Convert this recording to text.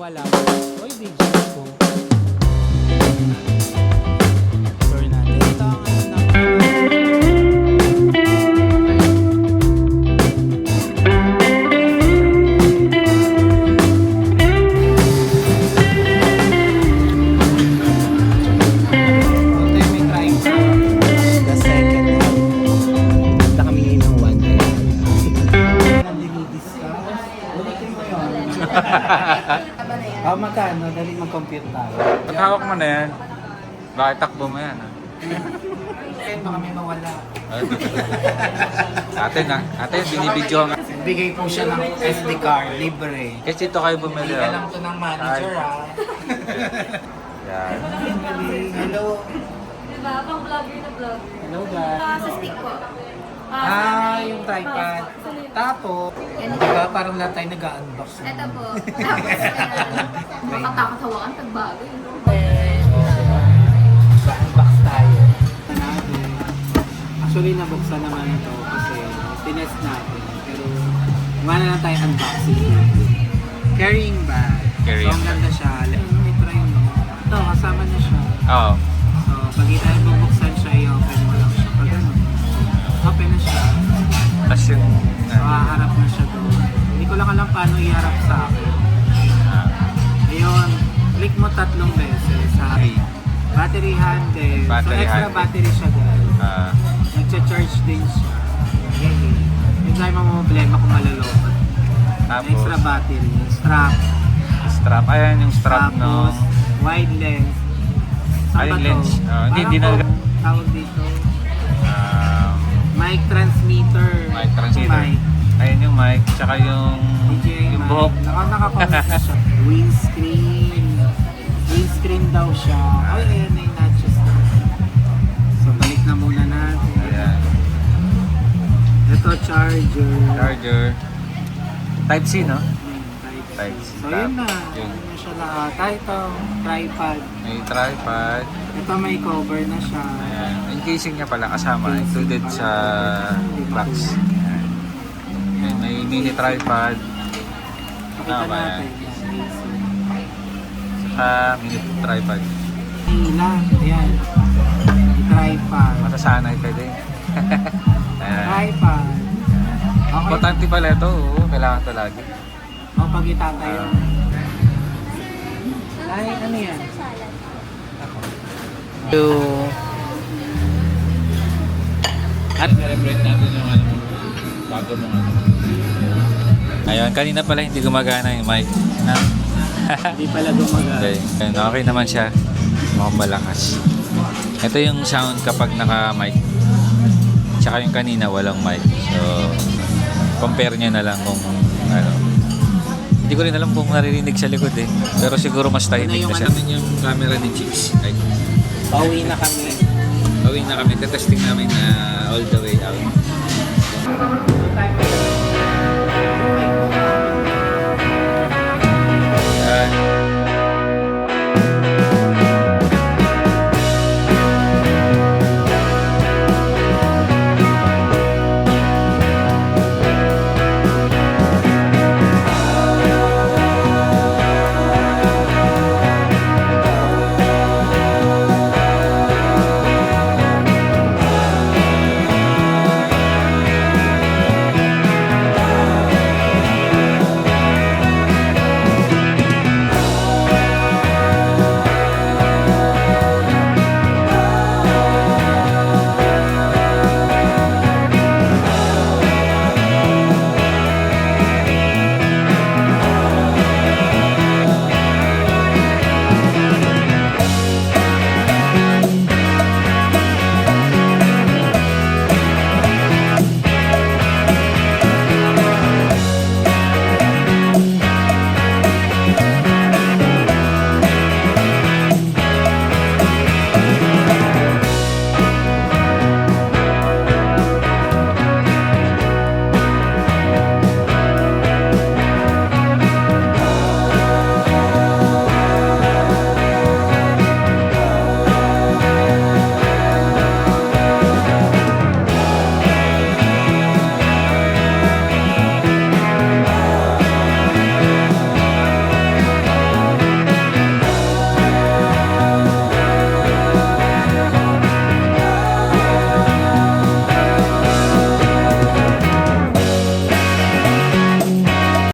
Wala. Oy, video ko. Store natin. Ito ang magkano? Dali mag-compute tayo. Ba't hawak mo na yan? Bakit takbo mo yan? Kaya baka may mawala. Atin, binibidyo nga. Bigay po siya ng SD card, libre. Kasi ito kayo bumili. Hindi ka lang to ng manager Yan. Hello. Diba? Pang vlogger na vlogger. Hello guys. Sa stick po. Yung tripod. Tapos, diba parang lahat tayo nag-unbox. Ito po. Tapos, makatakot hawakan pag bago yun. Unbox tayo. Actually, nabuksan naman ito kasi tinest natin. Pero, wala na tayo unboxing. Carrying bag. Carrying So, ang ganda siya. May try mo. Ito, kasama na siya. Oo. So, pag tayo bubuksan siya, i-open mo lang siya. Pag ano, open na siya. Tapos yung... So, haharap na siya doon. Hindi ko lang alam paano iharap sa akin. Ayun, click mo 3 beses sa battery handle. Battery so, extra handle. battery siya guys. Nagcha-charge din siya. Yung tayo problema kung malulokot. Tapos, Extra battery, strap. strap. Ayan yung strap, Tapos, no? wide lens. Saan Ay, ba to? lens. Hindi Parang na... tawag dito. Mic transmitter. Mic transmitter. Mic. Ayun yung mic, tsaka yung... DJI yung mic. buhok. Naka-connect siya. Windscreen. Windscreen daw siya. Ay, ayan na yung notches na. So, balik na muna natin. Ayan. Ito, charger. Charger. Type-C, no? Type-C. Type-C. So, yun na. Yun. Yun na siya lahat. Ito, tripod. May tripod. Ito, may cover na siya. Ayan. Yung casing niya pala kasama, Casing included pala. sa Hindi box. makuha. Ayan. Ayan, may mini tripod. Pakita Tama natin. yan. Yan, Saka mini tripod. ilan. Ayan. May tripod. Masasanay ka din. Ayan. Tripod. Okay. Importante pala ito. Oo, kailangan ito lagi. O, pag itatayo. Ay, ano yan? At celebrate natin yung ano, bago mong ano. Ayun, kanina pala hindi gumagana yung mic. Na? Hindi pala gumagana. Okay. Ayun, okay naman siya. Mukhang malakas. Ito yung sound kapag naka-mic. Tsaka yung kanina walang mic. So, compare nyo na lang kung ano. Hindi ko rin alam kung naririnig sa likod eh. Pero siguro mas tahimik na siya. Yung camera ni Chicks. Ay, Pauwi na kami. gawin na kami. Testing namin na all the way out. Time